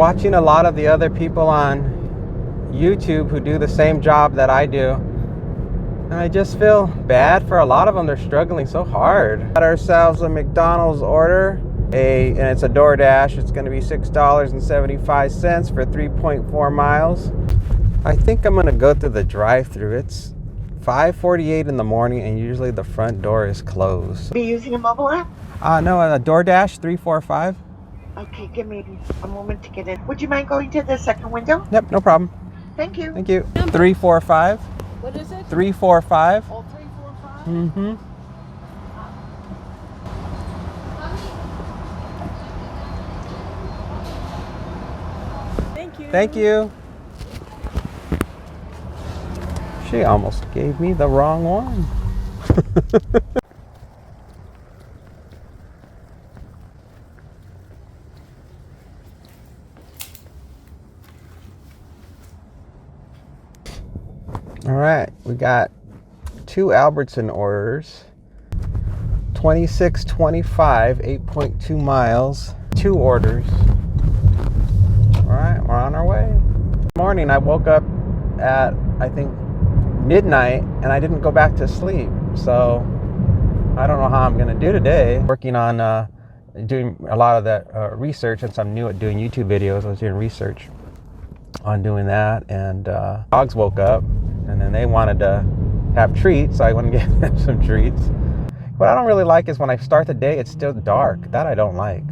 Watching a lot of the other people on YouTube who do the same job that I do, and I just feel bad for a lot of them. They're struggling so hard. Got ourselves a McDonald's order, and it's a DoorDash. It's going to be $6.75 for 3.4 miles. I think I'm going to go through the drive-thru. It's 5:48 in the morning, and usually the front door is closed. Are you using a mobile app? No, a DoorDash 345. Okay, give me a moment to get in. Would you mind going to the second window? Yep, no problem. Thank you. Thank you. 345. What is it? 345. Oh, 345? Mm-hmm. Thank you. Thank you. She almost gave me the wrong one. All right, we got 2 Albertson orders. 2625, 8.2 miles, 2 orders. All right, we're on our way. Morning, I woke up at, I think, midnight, and I didn't go back to sleep. So I don't know how I'm gonna do today. Working on doing a lot of that research, since I'm new at doing YouTube videos. I was doing research on doing that, and dogs woke up, and then they wanted to have treats, so I went and gave them some treats. What I don't really like is when I start the day, it's still dark. That I don't like.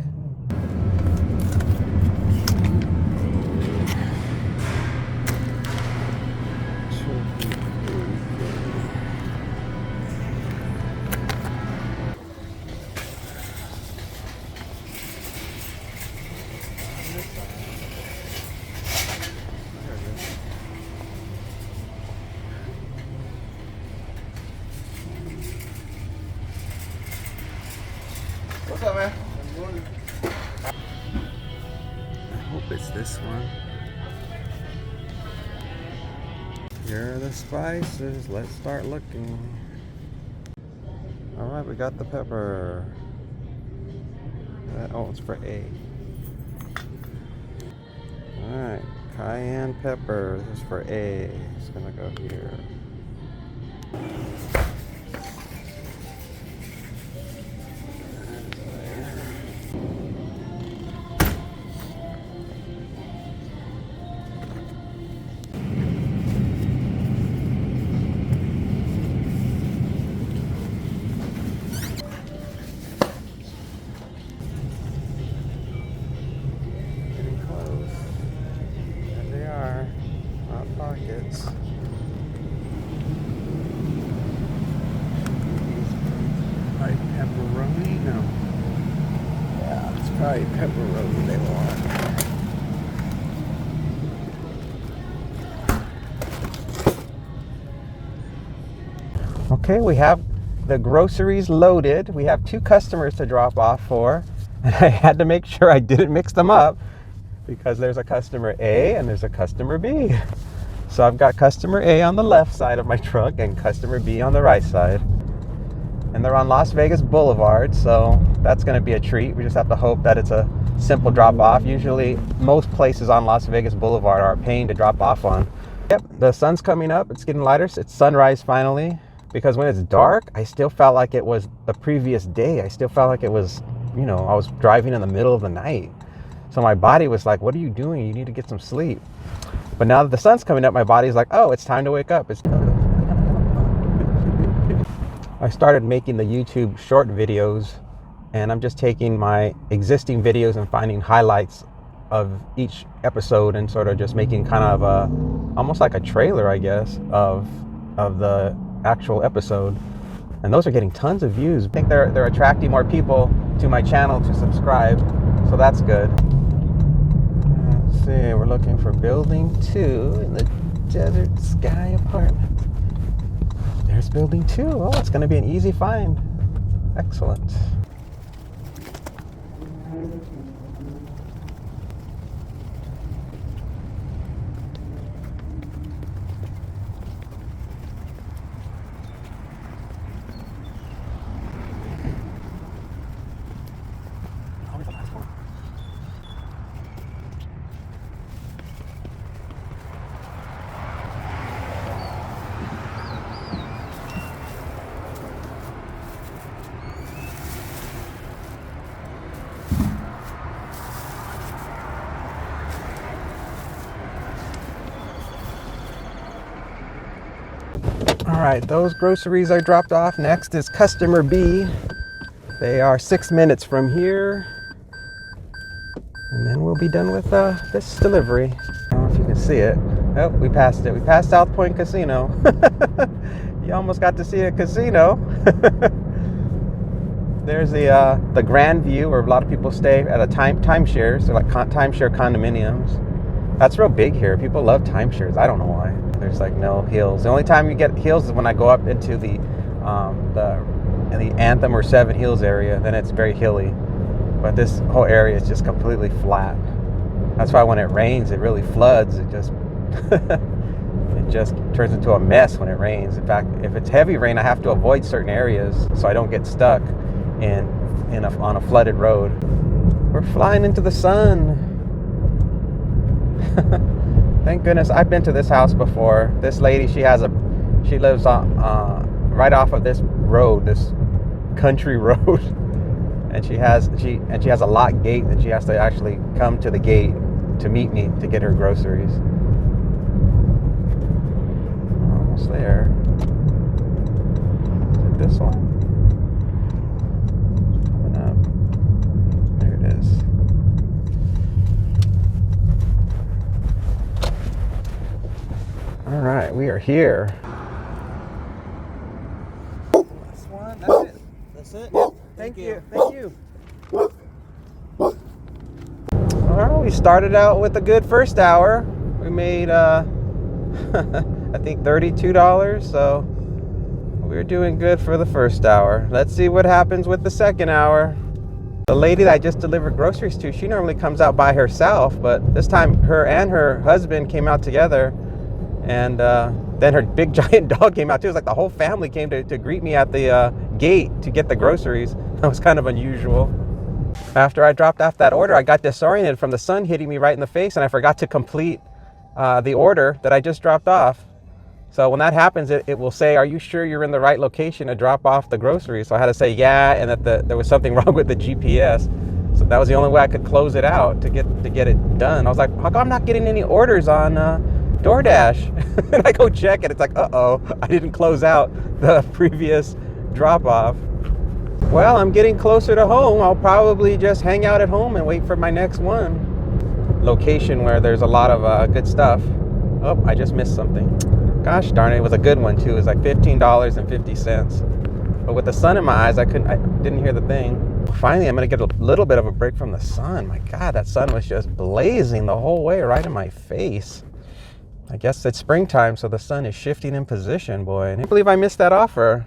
What's up, man? I hope it's this one. Here are the spices. Let's start looking. All right, we got the pepper. Oh, it's for A. All right, cayenne pepper. This is for A. It's gonna go here. Pockets. Probably pepperoni? No. Yeah, it's probably pepperoni they want. Okay, we have the groceries loaded. We have 2 customers to drop off for, and I had to make sure I didn't mix them up because there's a customer A and there's a customer B. So I've got customer A on the left side of my truck and customer B on the right side. And they're on Las Vegas Boulevard, so that's going to be a treat. We just have to hope that it's a simple drop off. Usually most places on Las Vegas Boulevard are a pain to drop off on. Yep, the sun's coming up. It's getting lighter. It's sunrise finally. Because when it's dark, I still felt like it was the previous day. I still felt like it was, I was driving in the middle of the night. So my body was like, what are you doing? You need to get some sleep. But now that the sun's coming up, my body's like, oh, it's time to wake up. I started making the YouTube short videos, and I'm just taking my existing videos and finding highlights of each episode and sort of just making kind of almost like a trailer, I guess, of the actual episode. And those are getting tons of views. I think they're attracting more people to my channel to subscribe, so that's good. See, we're looking for building 2 in the Desert Sky apartment. There's building 2. Oh, it's going to be an easy find. Excellent. All right, those groceries are dropped off. Next is customer B. They are 6 minutes from here. And then we'll be done with this delivery. I don't know if you can see it. Oh, we passed it. We passed South Point Casino. You almost got to see a casino. There's the Grand View, where a lot of people stay at a timeshare. So like timeshare condominiums. That's real big here. People love timeshares. I don't know why. There's like no hills. The only time you get hills is when I go up into the Anthem or Seven Hills area. Then it's very hilly. But this whole area is just completely flat. That's why when it rains, it really floods. It just it just turns into a mess when it rains. In fact, if it's heavy rain, I have to avoid certain areas so I don't get stuck on a flooded road. We're flying into the sun. Thank goodness I've been to this house before. This lady, she lives right off of this road, this country road, and she has a locked gate, and she has to actually come to the gate to meet me to get her groceries. Almost there. Is it this one? Coming up. There it is. All right, we are here. This one, that's it. That's it? Yep. Thank you. Thank you. All right, we started out with a good first hour. We made, I think $32, so we're doing good for the first hour. Let's see what happens with the second hour. The lady that I just delivered groceries to, she normally comes out by herself, but this time her and her husband came out together. And then her big giant dog came out too. It was like the whole family came to greet me at the gate to get the groceries. That was kind of unusual. After I dropped off that order, I got disoriented from the sun hitting me right in the face, and I forgot to complete the order that I just dropped off. So when that happens, it will say, "Are you sure you're in the right location to drop off the groceries?" So I had to say yeah, and that there was something wrong with the GPS. So that was the only way I could close it out to get it done. I was like, how come I'm not getting any orders on DoorDash? And I go check it. It's like, uh-oh, I didn't close out the previous drop-off. Well, I'm getting closer to home. I'll probably just hang out at home and wait for my next one. Location where there's a lot of good stuff. Oh, I just missed something. Gosh darn it, it was a good one too. It was like $15.50. But with the sun in my eyes, I didn't hear the thing. Finally, I'm gonna get a little bit of a break from the sun. My God, that sun was just blazing the whole way right in my face. I guess it's springtime, so the sun is shifting in position, boy. I can't believe I missed that offer.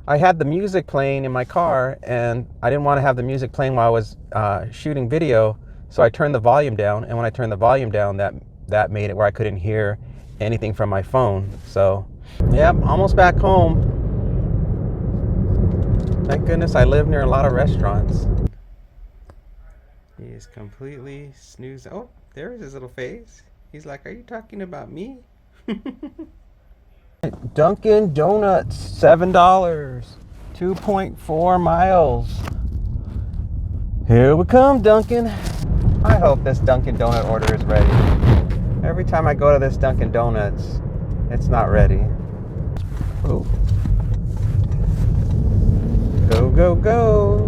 I had the music playing in my car, and I didn't want to have the music playing while I was shooting video, so I turned the volume down, and when I turned the volume down, that made it where I couldn't hear anything from my phone. So, yeah, I'm almost back home. Thank goodness I live near a lot of restaurants. He is completely snoozing. Oh, there's his little face. He's like, are you talking about me? Dunkin' Donuts, $7, 2.4 miles. Here we come, Dunkin'. I hope this Dunkin' Donut order is ready. Every time I go to this Dunkin' Donuts, it's not ready. Oh. Go, go, go.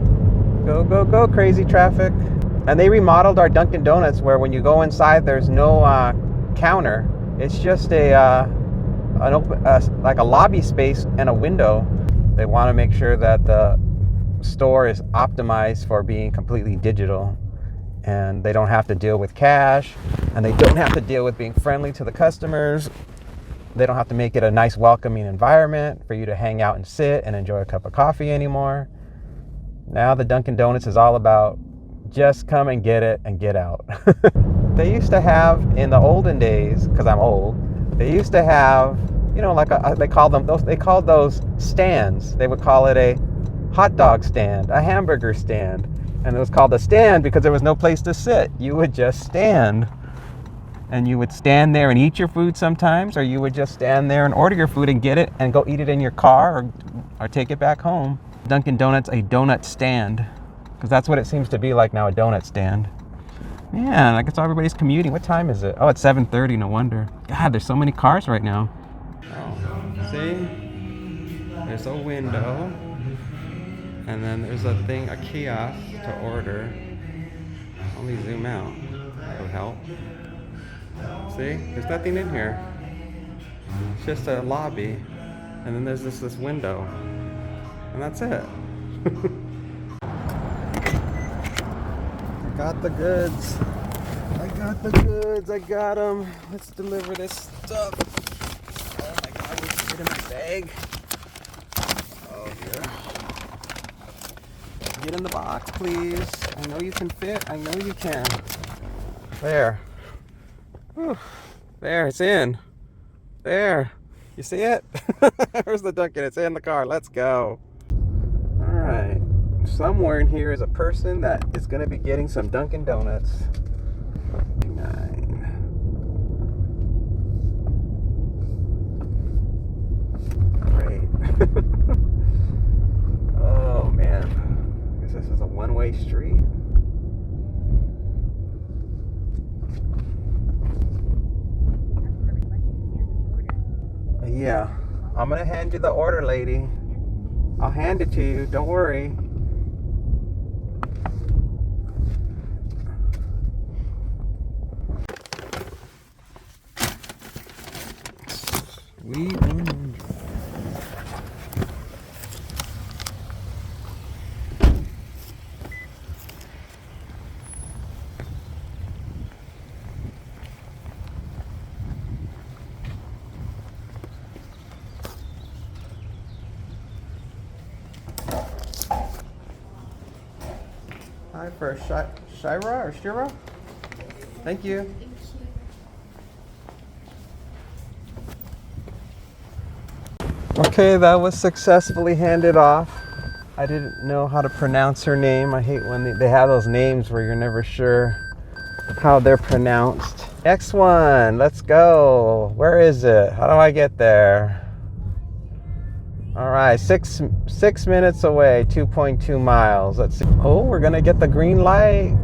Go, go, go, crazy traffic. And they remodeled our Dunkin' Donuts where when you go inside, there's no counter. It's just like a lobby space and a window. They want to make sure that the store is optimized for being completely digital, and they don't have to deal with cash, and they don't have to deal with being friendly to the customers. They don't have to make it a nice, welcoming environment for you to hang out and sit and enjoy a cup of coffee anymore. Now the Dunkin' Donuts is all about just come and get it and get out. They used to have, in the olden days, because I'm old, they used to have, you know, like they called those stands. They would call it a hot dog stand, a hamburger stand. And it was called a stand because there was no place to sit. You would just stand. And you would stand there and eat your food sometimes, or you would just stand there and order your food and get it and go eat it in your car or take it back home. Dunkin' Donuts, a donut stand. Because that's what it seems to be like now, a donut stand. Man, I guess everybody's commuting. What time is it? Oh, it's 7:30, no wonder. God, there's so many cars right now. Oh, see? There's a window. And then there's a thing, a kiosk to order. Let me zoom out. That would help. See? There's nothing in here. It's just a lobby. And then there's this window. And that's it. I got the goods. I got the goods. I got them. Let's deliver this stuff. Oh my god, I need to get in my bag. Oh, here. Get in the box, please. I know you can fit. I know you can. There. Whew. There, it's in. There. You see it? Where's the Dunkin'? It's in the car. Let's go. All right. Somewhere in here is a person that is going to be getting some Dunkin' Donuts. 9. Great. Oh, man. I guess this is a one-way street. Yeah, I'm gonna hand you the order, lady. I'll hand it to you, don't worry. Sweet one. Hi, for Shira or Shira? Thank you. Okay, that was successfully handed off. I didn't know how to pronounce her name. I hate when they have those names where you're never sure how they're pronounced. Next one, let's go. Where is it? How do I get there? All right, six minutes away, 2.2 miles. Let's see. Oh, we're gonna get the green light.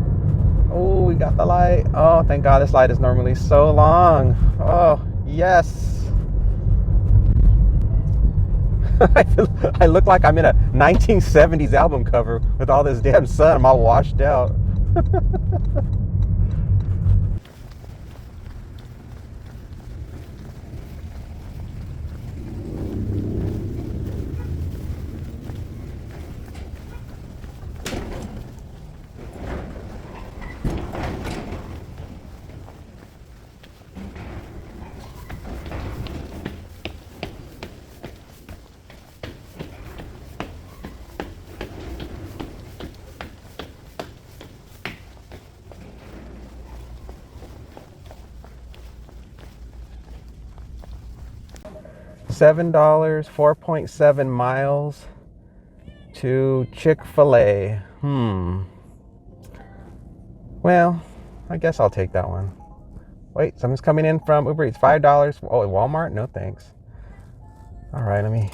Oh, we got the light. Oh, thank God, this light is normally so long. Oh, yes. I look like I'm in a 1970s album cover with all this damn sun. I'm all washed out. $7, 4.7 miles to Chick-fil-A. Well, I guess I'll take that one. Wait, someone's coming in from UberEats. $5. Oh, Walmart? No thanks. All right, let me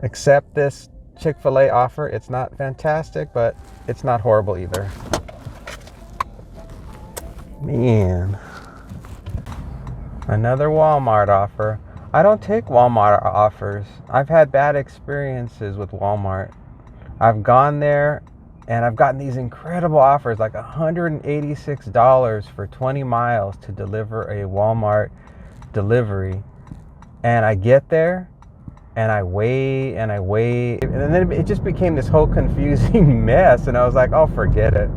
accept this Chick-fil-A offer. It's not fantastic, but it's not horrible either. Man. Another Walmart offer. I don't take Walmart offers. I've had bad experiences with Walmart. I've gone there and I've gotten these incredible offers, like $186 for 20 miles to deliver a Walmart delivery. And I get there and I wait and I wait. And then it just became this whole confusing mess. And I was like, oh, forget it.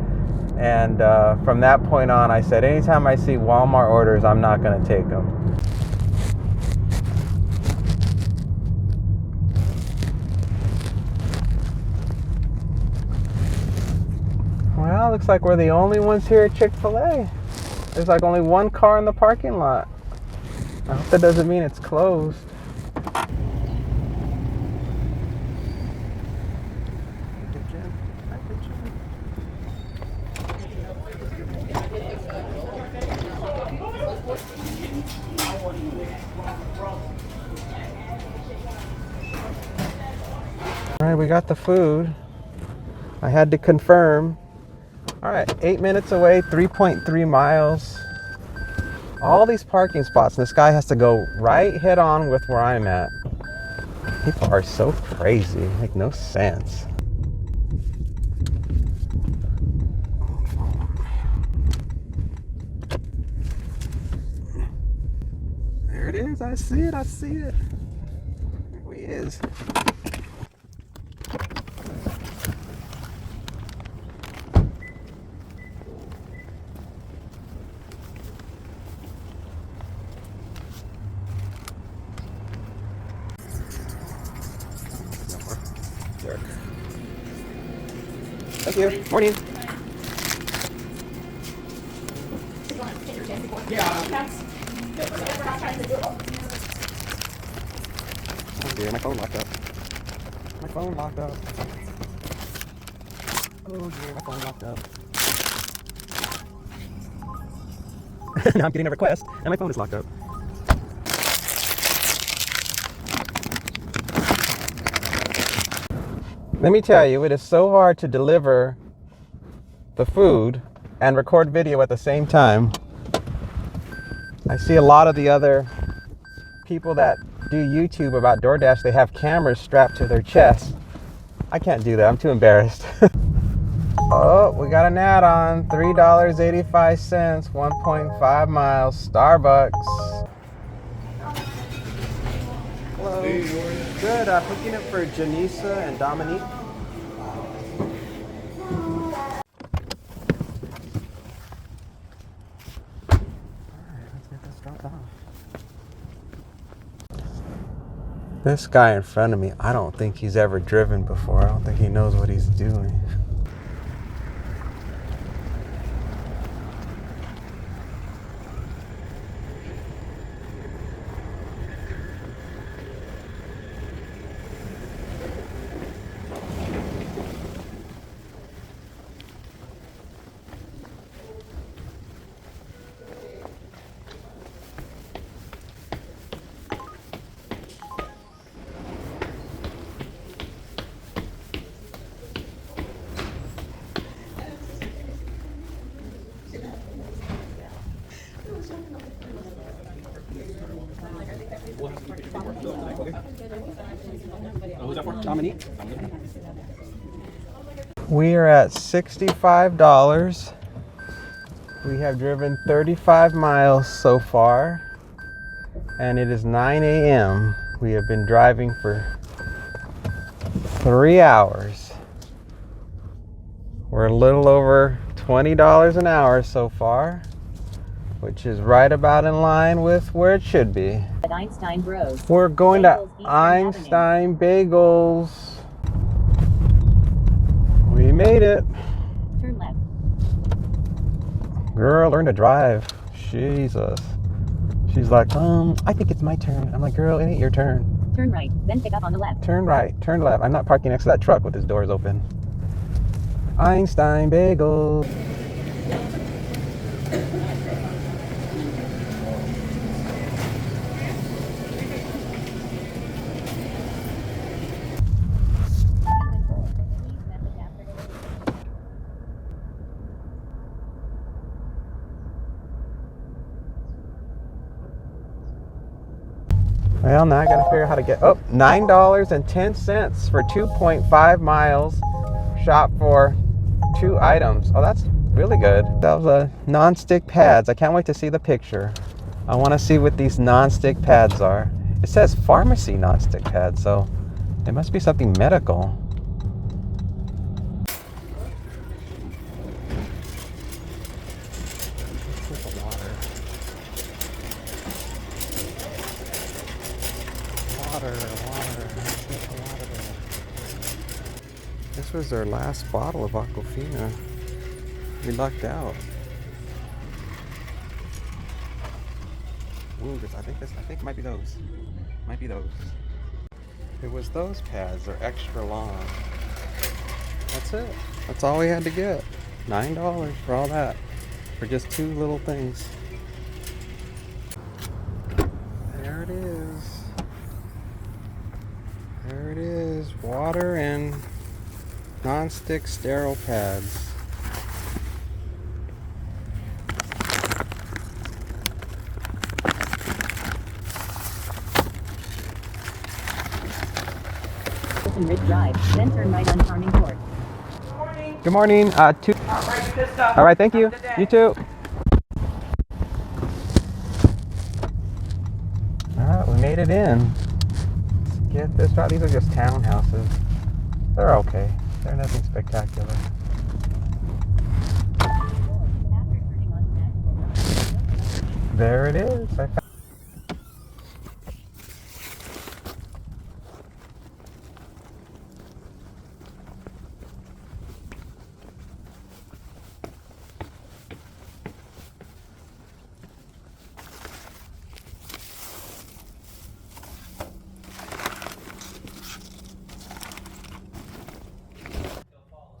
And from that point on, I said, anytime I see Walmart orders, I'm not going to take them. Well, looks like we're the only ones here at Chick-fil-A. There's like only one car in the parking lot. I hope that doesn't mean it's closed. All right, we got the food. I had to confirm. All right, 8 minutes away, 3.3 miles. All these parking spots, and this guy has to go right head on with where I'm at. People are so crazy. Make no sense. There it is. I see it. I see it. There he is. There. Thank you. Morning. Oh dear, my phone locked up. My phone locked up. Oh dear, my phone locked up. Now I'm getting a request and my phone is locked up. Let me tell you, it is so hard to deliver the food and record video at the same time. I see a lot of the other people that do YouTube about DoorDash, they have cameras strapped to their chest. I can't do that, I'm too embarrassed. Oh, we got an add-on, $3.85, 1.5 miles, Starbucks. Hello. Hey, good, picking up for Janisa and Dominique. Alright, let's get this dropped off. This guy in front of me, I don't think he's ever driven before. I don't think he knows what he's doing. Dominique. We are at $65. We have driven 35 miles so far, and it is 9 a.m. We have been driving for 3 hours. We're a little over $20 an hour so far, which is right about in line with where it should be. At Einstein Bros. We're going to Bagels, Einstein Bagels. We made it. Turn left. Girl, learn to drive. Jesus. She's like, I think it's my turn. I'm like, girl, it ain't your turn. Turn right, then pick up on the left. Turn right, turn left. I'm not parking next to that truck with his doors open. Einstein Bagels. Well, now I gotta figure out how to get up. $9.10 for 2.5 miles. Shop for 2 items. Oh, that's really good. That was a non-stick pads. I can't wait to see the picture. I want to see what these non-stick pads are. It says pharmacy non-stick pads, so it must be something medical. Water. This was their last bottle of Aquafina. We lucked out. Ooh, I think it might be those. Might be those. It was those pads. They're extra long. That's it. That's all we had to get. $9 for all that. For just 2 little things. There it is. There it is. Water and non-stick sterile pads. Henderson Ridge Drive, then turn right on Farming Court. Good morning. Two. All right, thank you. You too. All right, we made it in. Let's get this right. These are just townhouses. They're okay. They're nothing spectacular. There it is.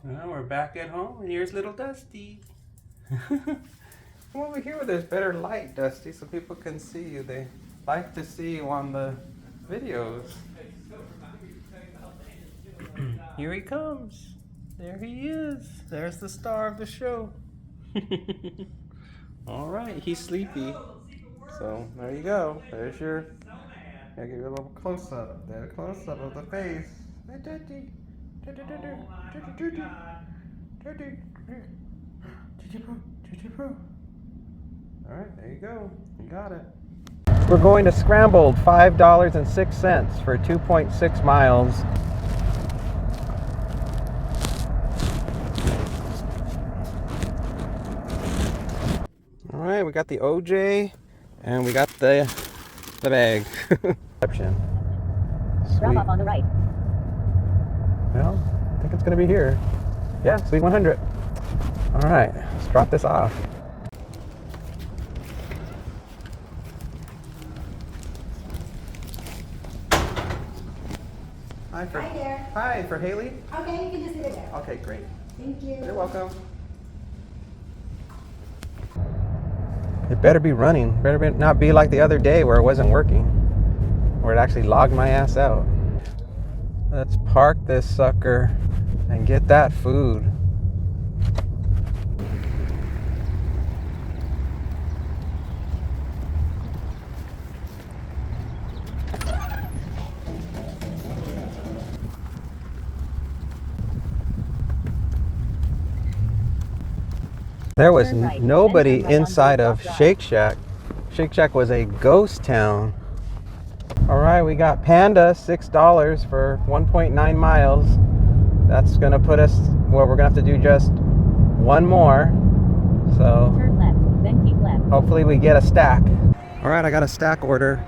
Well, we're back at home, and here's little Dusty. Come over here where there's better light, Dusty, so people can see you. They like to see you on the videos. Here he comes. There he is. There's the star of the show. All right, he's sleepy. So there you go. There's your. I'll give you a little close up. There, close up of the face. Hey, Dusty. Alright, there you go. You got it. We're going to Scrambled, $5.06 for 2.6 miles. Alright, we got the OJ and we got the bag. Drop off on the right. Well, I think it's going to be here. Yeah, Sweet 100. All right, let's drop this off. Hi there. Hi, for Haley? Okay, you can just leave it there. Okay, great. Thank you. You're welcome. It better be running. Not be like the other day where it wasn't working. Where it actually logged my ass out. Let's park this sucker and get that food. There was nobody inside of Shake Shack. Shake Shack was a ghost town. All right, we got Panda, $6 for 1.9 miles. That's gonna put us, well, we're gonna have to do just one more. So Turn left, then keep left. hopefully we get a stack. All right, I got a stack order.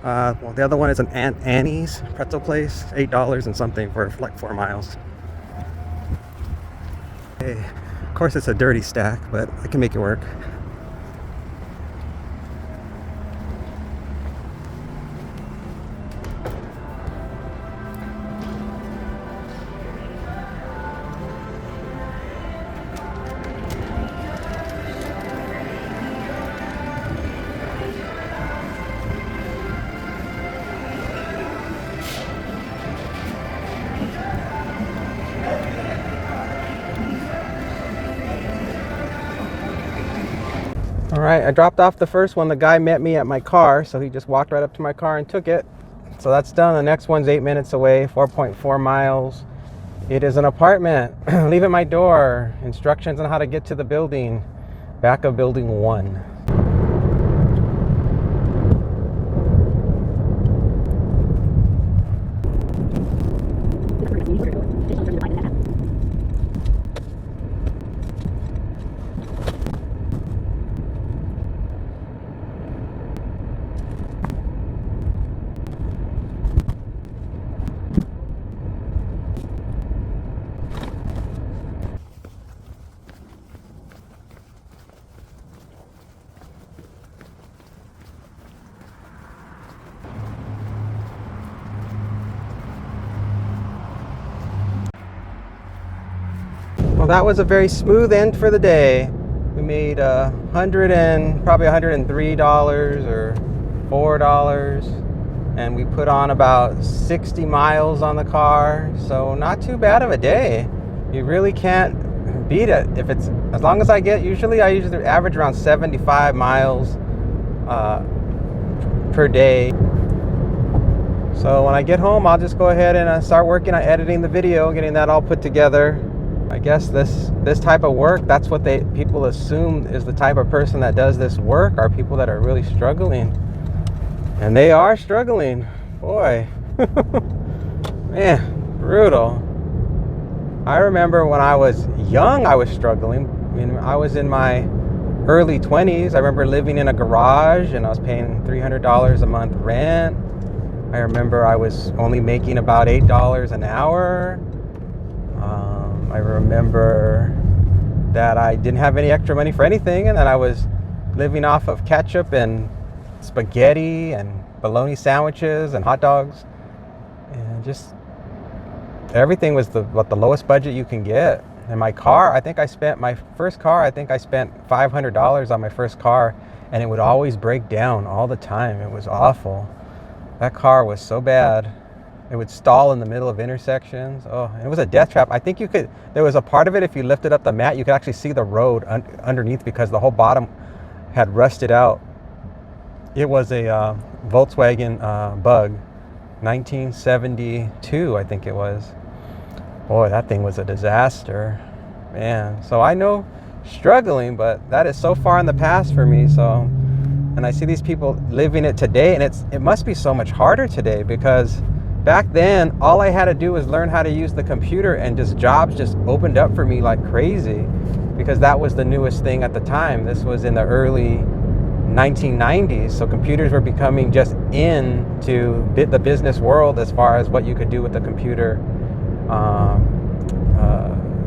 Well, the other one is an Aunt Annie's pretzel place, $8 and something for like 4 miles. Hey, of course it's a dirty stack, but I can make it work. All right, I dropped off the first one. The guy met me at my car, so he just walked right up to my car and took it. So that's done. The next one's 8 minutes away, 4.4 miles. It is an apartment. Leave at my door. Instructions on how to get to the building. Back of building 1. Well, that was a very smooth end for the day. We made probably $103 or $4, and we put on about 60 miles on the car. So not too bad of a day. You really can't beat it. If it's as long as I usually average around 75 miles per day. So when I get home, I'll just go ahead and start working on editing the video, getting that all put together. I guess this type of work, that's what people assume is the type of person that does this work, are people that are really struggling. And they are struggling. Boy. Man, brutal. I remember when I was young, I was struggling. I mean, I was in my early 20s. I remember living in a garage and I was paying $300 a month rent. I remember I was only making about $8 an hour. I remember that I didn't have any extra money for anything, and that I was living off of ketchup and spaghetti and bologna sandwiches and hot dogs, and just everything was the lowest budget you can get. And my car, I think I spent $500 on my first car, and it would always break down all the time. It was awful. That car was so bad. It would stall in the middle of intersections. Oh, it was a death trap. I think there was a part of it, if you lifted up the mat, you could actually see the road underneath, because the whole bottom had rusted out. It was a Volkswagen Bug, 1972, I think it was. Boy, that thing was a disaster, man. So I know struggling, but that is so far in the past for me. So, and I see these people living it today, and it must be so much harder today, because back then, all I had to do was learn how to use the computer, and jobs just opened up for me like crazy, because that was the newest thing at the time. This was in the early 1990s, so computers were becoming just into the business world as far as what you could do with the computer,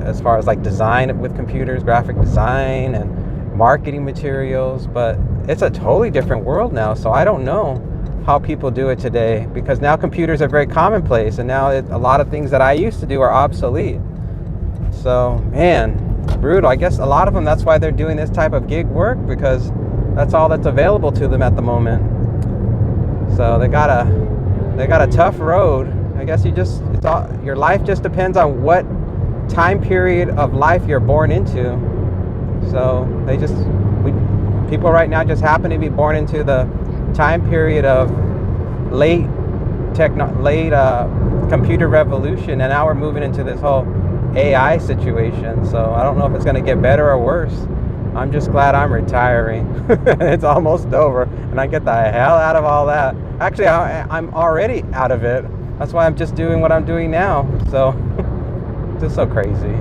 as far as like design with computers, graphic design and marketing materials. But it's a totally different world now, so I don't know how people do it today, because now computers are very commonplace, and now a lot of things that I used to do are obsolete. So, man, brutal. I guess a lot of them, that's why they're doing this type of gig work, because that's all that's available to them at the moment. So they got a tough road. I guess your life just depends on what time period of life you're born into. So people right now just happen to be born into the time period of late computer revolution, and now we're moving into this whole AI situation. So I don't know if it's going to get better or worse. I'm just glad I'm retiring. It's almost over, and I get the hell out of all that. Actually, I'm already out of it. That's why I'm just doing what I'm doing now. So just so crazy.